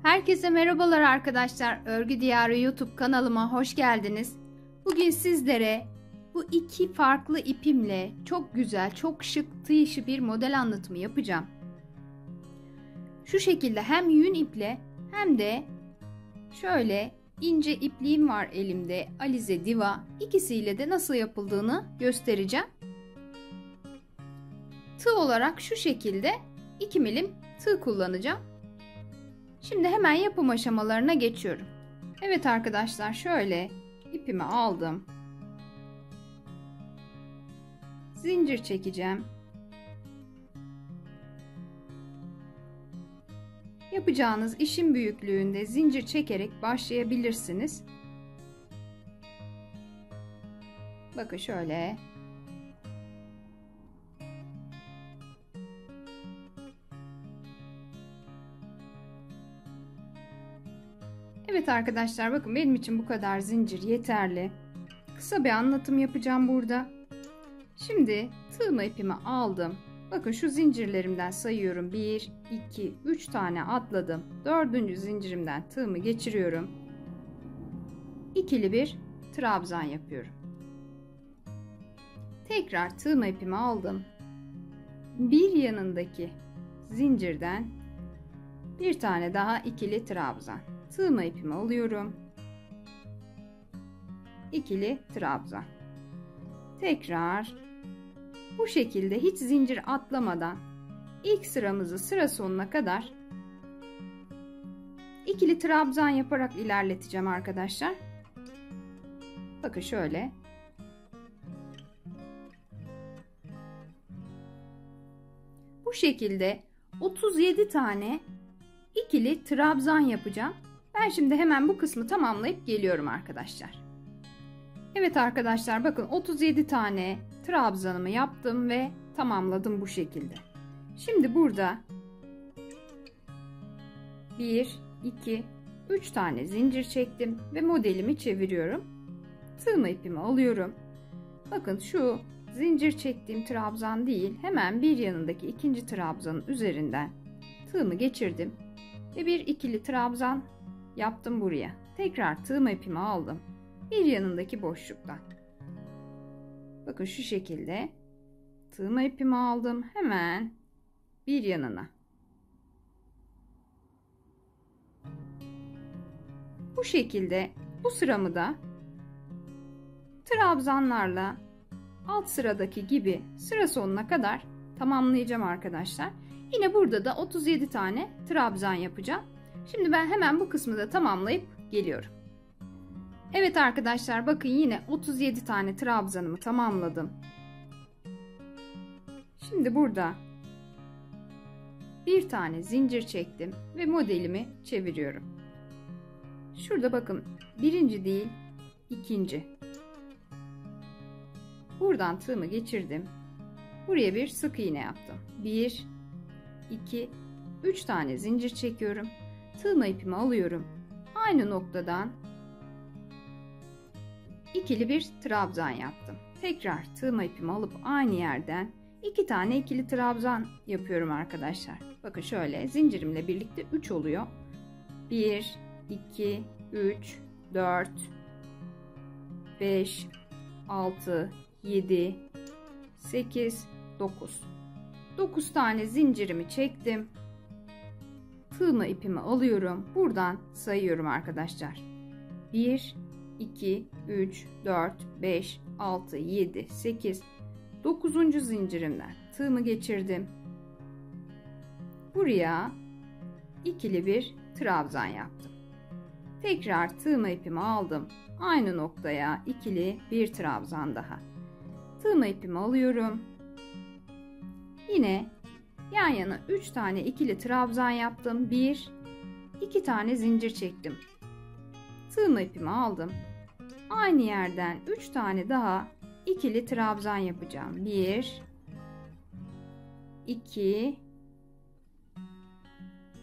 Herkese merhabalar arkadaşlar. Örgü Diyarı YouTube kanalıma hoş geldiniz. Bugün sizlere bu iki farklı ipimle çok güzel, çok şık tığ işi bir model anlatımı yapacağım. Şu şekilde hem yün iple hem de şöyle ince ipliğim var elimde, Alize Diva. İkisiyle de nasıl yapıldığını göstereceğim. Tığ olarak şu şekilde 2 milim tığ kullanacağım. Şimdi hemen yapım aşamalarına geçiyorum. Evet arkadaşlar, şöyle ipimi aldım. Zincir çekeceğim. Yapacağınız işin büyüklüğünde zincir çekerek başlayabilirsiniz. Bakın şöyle. Evet arkadaşlar, bakın benim için bu kadar zincir yeterli. Kısa bir anlatım yapacağım burada. Şimdi tığımı ipimi aldım. Bakın şu zincirlerimden sayıyorum. 1, 2, 3 tane atladım. 4. zincirimden tığımı geçiriyorum. İkili bir trabzan yapıyorum. Tekrar tığımı ipimi aldım. Bir yanındaki zincirden bir tane daha ikili trabzan. Tığımı ipimi alıyorum. İkili trabzan. Tekrar bu şekilde hiç zincir atlamadan ilk sıramızı sıra sonuna kadar ikili trabzan yaparak ilerleteceğim arkadaşlar. Bakın şöyle. Bu şekilde 37 tane ikili trabzan yapacağım. Ben şimdi hemen bu kısmı tamamlayıp geliyorum arkadaşlar. Evet arkadaşlar, bakın 37 tane trabzanımı yaptım ve tamamladım bu şekilde. Şimdi burada 1, 2, 3 tane zincir çektim ve modelimi çeviriyorum. Tığımı ipimi alıyorum. Bakın şu zincir çektiğim trabzan değil, hemen bir yanındaki ikinci trabzanın üzerinden tığımı geçirdim ve bir ikili trabzan yaptım buraya. Tekrar tığımı ipimi aldım. Bir yanındaki boşluktan. Bakın şu şekilde tığımı ipimi aldım. Hemen bir yanına. Bu şekilde bu sıramı da trabzanlarla alt sıradaki gibi sıra sonuna kadar tamamlayacağım arkadaşlar. Yine burada da 37 tane trabzan yapacağım. Şimdi ben hemen bu kısmı da tamamlayıp geliyorum. Evet arkadaşlar, bakın yine 37 tane trabzanımı tamamladım. Şimdi burada bir tane zincir çektim ve modelimi çeviriyorum. Şurada bakın, birinci değil, ikinci. Buradan tığımı geçirdim. Buraya bir sık iğne yaptım. 1, 2, 3 tane zincir çekiyorum. Tığımı ipimi alıyorum. Aynı noktadan ikili bir trabzan yaptım. Tekrar tığımı ipimi alıp aynı yerden 2 tane ikili trabzan yapıyorum arkadaşlar. Bakın şöyle zincirimle birlikte 3 oluyor. 1, 2, 3, 4, 5, 6, 7, 8, 9. 9 tane zincirimi çektim. Tığımı ipimi alıyorum. Buradan sayıyorum arkadaşlar. 1, 2, 3, 4, 5, 6, 7, 8, 9. zincirimden tığımı geçirdim. Buraya ikili bir trabzan yaptım. Tekrar tığımı ipimi aldım. Aynı noktaya ikili bir trabzan daha. Tığımı ipimi alıyorum. Yine yan yana 3 tane ikili trabzan yaptım. 1, 2 tane zincir çektim. Tığımı ipimi aldım. Aynı yerden 3 tane daha ikili trabzan yapacağım. 1, 2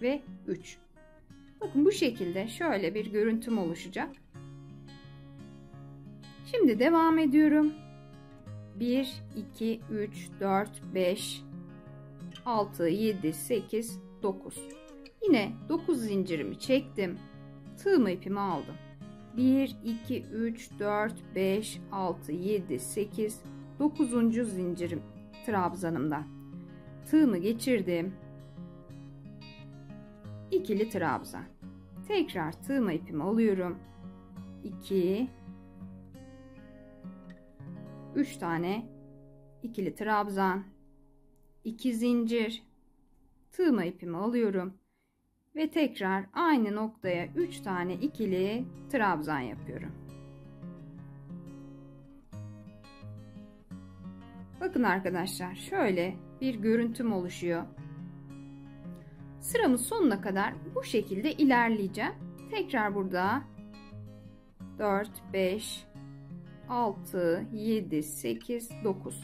ve 3. Bakın bu şekilde şöyle bir görüntüm oluşacak. Şimdi devam ediyorum. 1, 2, 3, 4, 5, 6, 7, 8, 9. Yine 9 zincirimi çektim. Tığma ipimi aldım. 1, 2, 3, 4, 5, 6, 7, 8, 9. zincirim trabzanımdan. Tığımı geçirdim. İkili trabzan. Tekrar tığma ipimi alıyorum. 2, 3 tane ikili trabzan, 2 zincir, tığma ipimi alıyorum ve tekrar aynı noktaya 3 tane ikili trabzan yapıyorum. Bakın arkadaşlar, şöyle bir görüntüm oluşuyor. Sıramın sonuna kadar bu şekilde ilerleyeceğim. Tekrar burada 4, 5, 6, 7, 8, 9.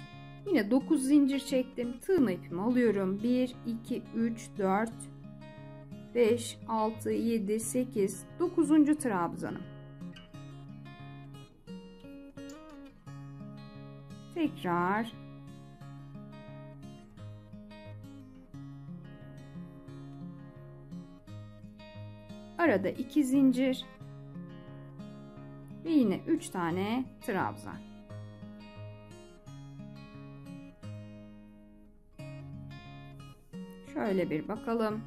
Yine 9 zincir çektim. Tığma ipimi alıyorum. 1, 2, 3, 4, 5, 6, 7, 8, 9. trabzanım. Tekrar arada 2 zincir ve yine 3 tane trabzan. Şöyle bir bakalım.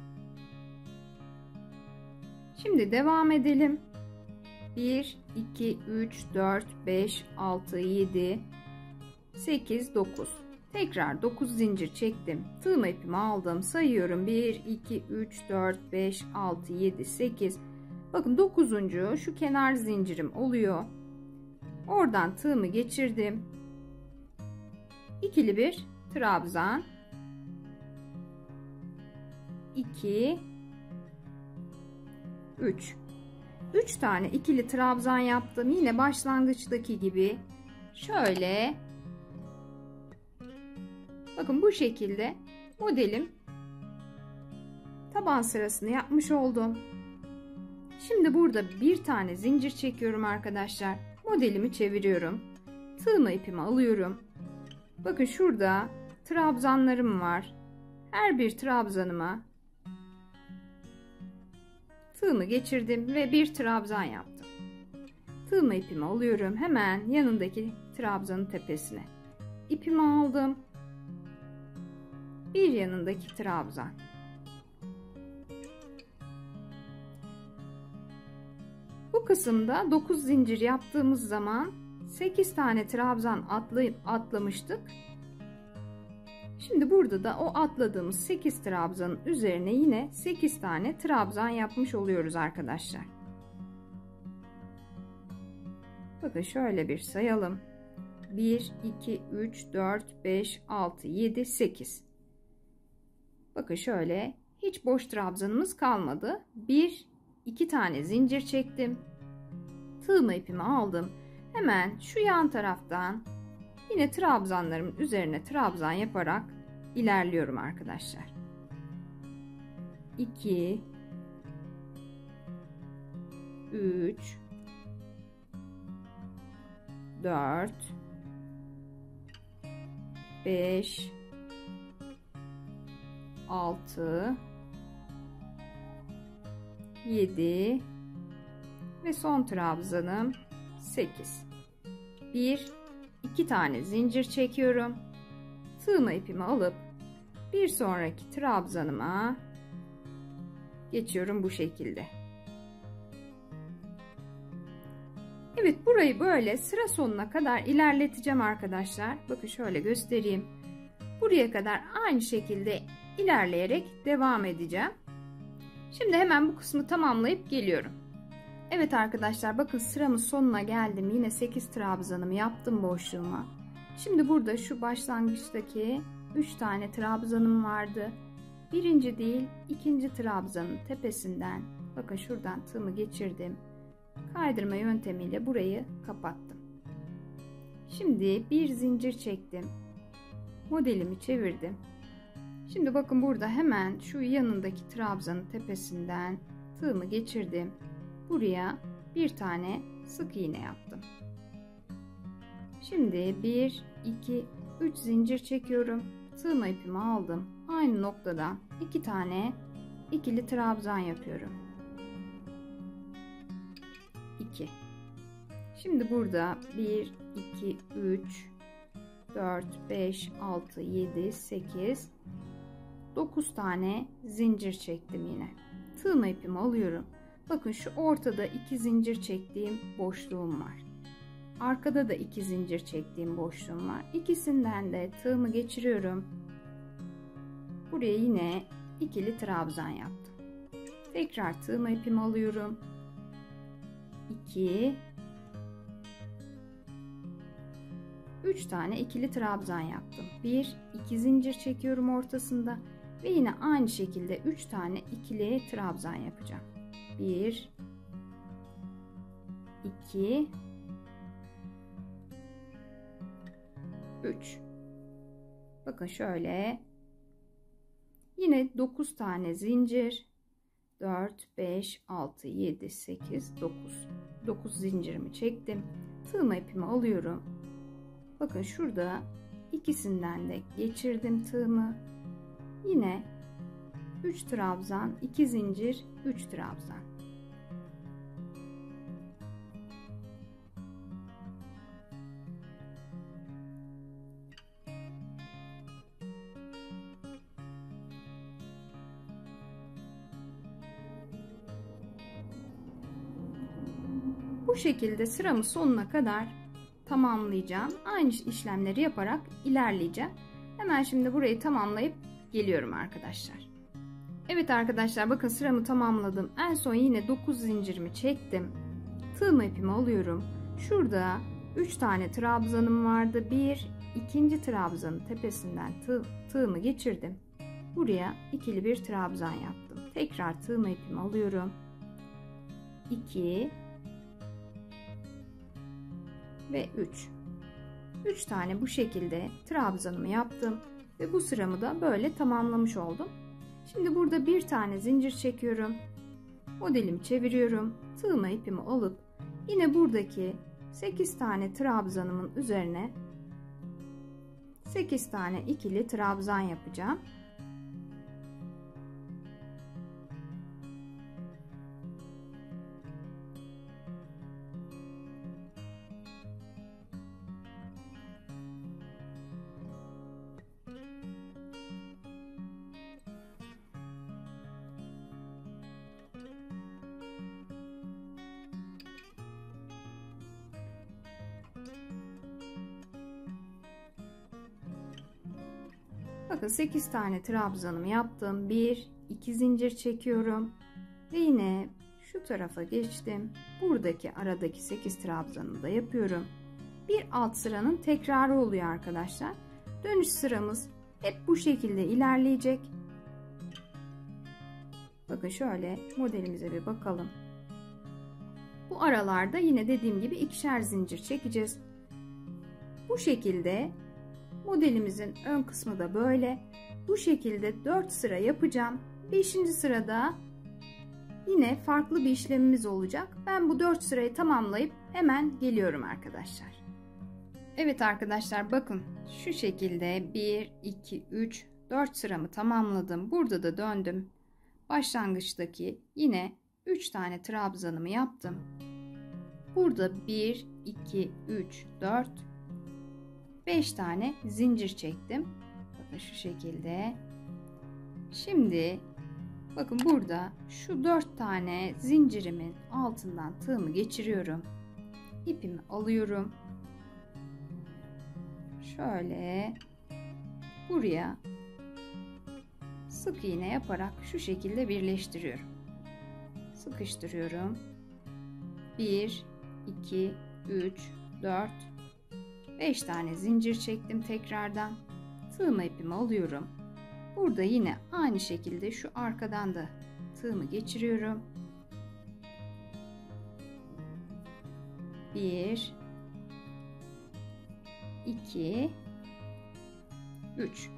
Şimdi devam edelim. 1, 2, 3, 4, 5, 6, 7, 8, 9. Tekrar 9 zincir çektim. Tığma ipimi aldım. Sayıyorum. 1, 2, 3, 4, 5, 6, 7, 8. Bakın 9. şu kenar zincirim oluyor. Oradan tığımı geçirdim. İkili bir trabzan. 2, 3. 3 tane ikili trabzan yaptım. Yine başlangıçtaki gibi şöyle, bakın bu şekilde modelim taban sırasını yapmış oldum. Şimdi burada bir tane zincir çekiyorum arkadaşlar. Modelimi çeviriyorum. Tığma ipimi alıyorum. Bakın şurada trabzanlarım var. Her bir trabzanıma tığımı geçirdim ve bir trabzan yaptım. Tığma ipimi alıyorum. Hemen yanındaki trabzanın tepesine. İpimi aldım. Bir yanındaki trabzan. Bu kısımda 9 zincir yaptığımız zaman 8 tane trabzan atlamıştık. Şimdi burada da o atladığımız 8 trabzanın üzerine yine 8 tane trabzan yapmış oluyoruz arkadaşlar. Bakın şöyle bir sayalım. 1, 2, 3, 4, 5, 6, 7, 8. Bakın şöyle hiç boş trabzanımız kalmadı. 1, 2 tane zincir çektim. Tığma ipimi aldım. Hemen şu yan taraftan yine trabzanlarımın üzerine trabzan yaparak ilerliyorum arkadaşlar. 2, 3, 4, 5, 6, 7 ve son trabzanım 8. 1, 2 tane zincir çekiyorum. Tığma ipimi alıp bir sonraki trabzanıma geçiyorum bu şekilde. Evet, burayı böyle sıra sonuna kadar ilerleteceğim arkadaşlar. Bakın şöyle göstereyim. Buraya kadar aynı şekilde ilerleyerek devam edeceğim. Şimdi hemen bu kısmı tamamlayıp geliyorum. Evet arkadaşlar, bakın sıramın sonuna geldim. Yine 8 trabzanımı yaptım boşluğuma. Şimdi burada şu başlangıçtaki 3 tane trabzanım vardı. Birinci değil, ikinci trabzanın tepesinden, bakın şuradan tığımı geçirdim. Kaydırma yöntemiyle burayı kapattım. Şimdi bir zincir çektim. Modelimi çevirdim. Şimdi bakın burada hemen şu yanındaki trabzanın tepesinden tığımı geçirdim. Buraya bir tane sık iğne yaptım. Şimdi 1, 2, 3 zincir çekiyorum. Tığma ipimi aldım. Aynı noktadan 2 tane ikili trabzan yapıyorum. 2. Şimdi burada 1, 2, 3, 4, 5, 6, 7, 8, 9 tane zincir çektim yine. Tığma ipimi alıyorum. Bakın şu ortada 2 zincir çektiğim boşluğum var. Arkada da 2 zincir çektiğim boşluğum var. İkisinden de tığımı geçiriyorum. Buraya yine ikili trabzan yaptım. Tekrar tığma ipimi alıyorum. 2, 3 tane ikili trabzan yaptım. 1, 2 zincir çekiyorum ortasında ve yine aynı şekilde 3 tane ikili trabzan yapacağım. 1, 2, 3. Bakın şöyle. Yine 9 tane zincir. 4, 5, 6, 7, 8, 9. 9 zincirimi çektim. Tığma ipimi alıyorum. Bakın şurada ikisinden de geçirdim tığımı. Yine 3 trabzan, 2 zincir, 3 trabzan. Bu şekilde sıramı sonuna kadar tamamlayacağım. Aynı işlemleri yaparak ilerleyeceğim. Hemen şimdi burayı tamamlayıp geliyorum arkadaşlar. Evet arkadaşlar, bakın sıramı tamamladım. En son yine 9 zincirimi çektim. Tığma ipimi alıyorum. Şurada 3 tane trabzanım vardı. İkinci trabzanın tepesinden tığımı geçirdim. Buraya ikili bir trabzan yaptım. Tekrar tığma ipimi alıyorum. 2 ve 3. 3 tane bu şekilde trabzanımı yaptım ve bu sıramı da böyle tamamlamış oldum. Şimdi burada bir tane zincir çekiyorum. Modelimi çeviriyorum. Tığma ipimi alıp yine buradaki 8 tane trabzanımın üzerine 8 tane ikili trabzan yapacağım. Bakın 8 tane trabzanımı yaptım. 1, 2 zincir çekiyorum. Ve yine şu tarafa geçtim. Buradaki aradaki 8 trabzanımı da yapıyorum. Bir alt sıranın tekrarı oluyor arkadaşlar. Dönüş sıramız hep bu şekilde ilerleyecek. Bakın şöyle modelimize bir bakalım. Bu aralarda yine dediğim gibi ikişer zincir çekeceğiz. Bu şekilde modelimizin ön kısmı da böyle. Bu şekilde 4 sıra yapacağım. 5. sırada yine farklı bir işlemimiz olacak. Ben bu 4 sırayı tamamlayıp hemen geliyorum arkadaşlar. Evet arkadaşlar, bakın şu şekilde 1, 2, 3, 4 sıramı tamamladım. Burada da döndüm. Başlangıçtaki yine 3 tane trabzanımı yaptım. Burada 1, 2, 3, 4, 5 tane zincir çektim. Bakın şu şekilde. Şimdi bakın burada şu 4 tane zincirimin altından tığımı geçiriyorum. İpimi alıyorum. Şöyle buraya sık iğne yaparak şu şekilde birleştiriyorum. Sıkıştırıyorum. 1, 2, 3, 4, 5 tane zincir çektim tekrardan. Tığma ipimi alıyorum. Burada yine aynı şekilde şu arkadan da tığımı geçiriyorum. 1, 2, 3.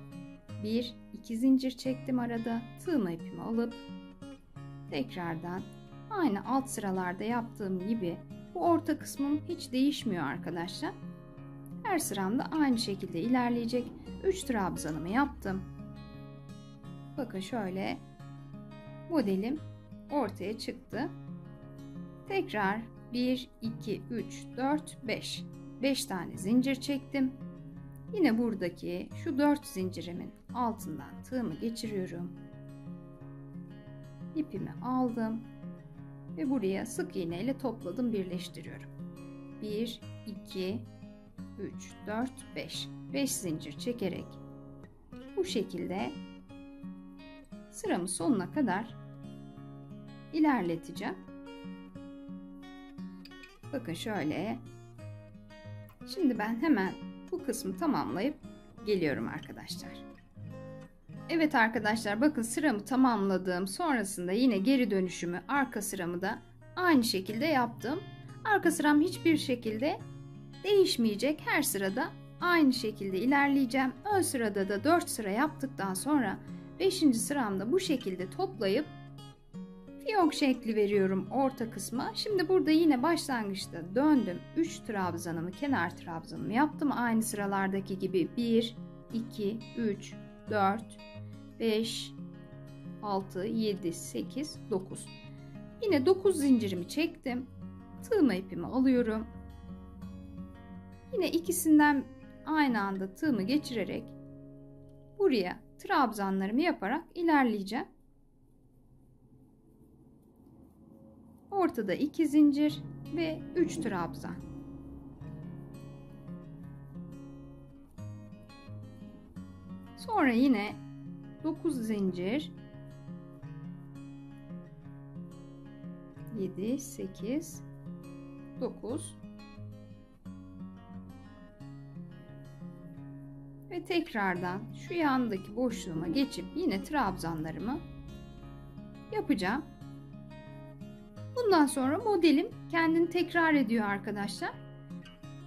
1, 2 zincir çektim arada. Tığma ipimi alıp tekrardan aynı alt sıralarda yaptığım gibi bu orta kısmım hiç değişmiyor arkadaşlar. Her sıramda aynı şekilde ilerleyecek. 3 trabzanımı yaptım. Bakın şöyle modelim ortaya çıktı. Tekrar 1, 2, 3, 4, 5. 5 tane zincir çektim. Yine buradaki şu 4 zincirimin altından tığımı geçiriyorum. İpimi aldım ve buraya sık iğne ile topladım, birleştiriyorum. 1, 2, 3, 4, 5. 5 zincir çekerek bu şekilde sıramı sonuna kadar ilerleteceğim. Bakın şöyle. Şimdi ben hemen bu kısmı tamamlayıp geliyorum arkadaşlar. Evet arkadaşlar, bakın sıramı tamamladım. Sonrasında yine geri dönüşümü, arka sıramı da aynı şekilde yaptım. Arka sıram hiçbir şekilde değişmeyecek. Her sırada aynı şekilde ilerleyeceğim. Ön sırada da 4 sıra yaptıktan sonra 5. sıramda bu şekilde toplayıp fiyonk şekli veriyorum orta kısma. Şimdi burada yine başlangıçta döndüm. 3 trabzanımı, kenar trabzanımı yaptım. Aynı sıralardaki gibi 1, 2, 3, 4, 5, 6, 7, 8, 9. Yine 9 zincirimi çektim. Tığma ipimi alıyorum. Yine ikisinden aynı anda tığımı geçirerek buraya trabzanlarımı yaparak ilerleyeceğim. Ortada 2 zincir ve 3 trabzan. Sonra yine 9 zincir, 7, 8, 9 ve tekrardan şu yandaki boşluğuma geçip yine trabzanlarımı yapacağım. Bundan sonra modelim kendini tekrar ediyor arkadaşlar.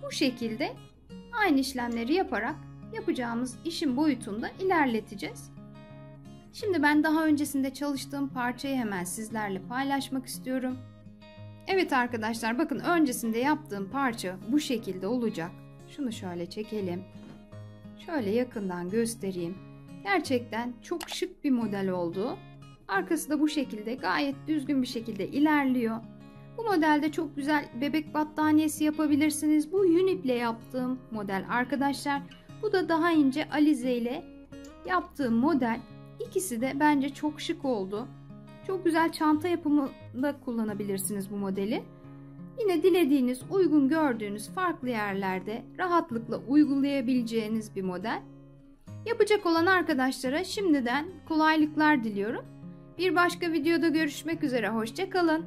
Bu şekilde aynı işlemleri yaparak yapacağımız işin boyutunda ilerleteceğiz. Şimdi ben daha öncesinde çalıştığım parçayı hemen sizlerle paylaşmak istiyorum. Evet arkadaşlar, bakın öncesinde yaptığım parça bu şekilde olacak. Şunu şöyle çekelim. Şöyle yakından göstereyim. Gerçekten çok şık bir model oldu. Arkası da bu şekilde gayet düzgün bir şekilde ilerliyor. Bu modelde çok güzel bebek battaniyesi yapabilirsiniz. Bu yün iple yaptığım model arkadaşlar. Bu da daha ince alize ile yaptığım model. İkisi de bence çok şık oldu. Çok güzel çanta yapımında kullanabilirsiniz bu modeli. Yine dilediğiniz, uygun gördüğünüz farklı yerlerde rahatlıkla uygulayabileceğiniz bir model. Yapacak olan arkadaşlara şimdiden kolaylıklar diliyorum. Bir başka videoda görüşmek üzere. Hoşça kalın.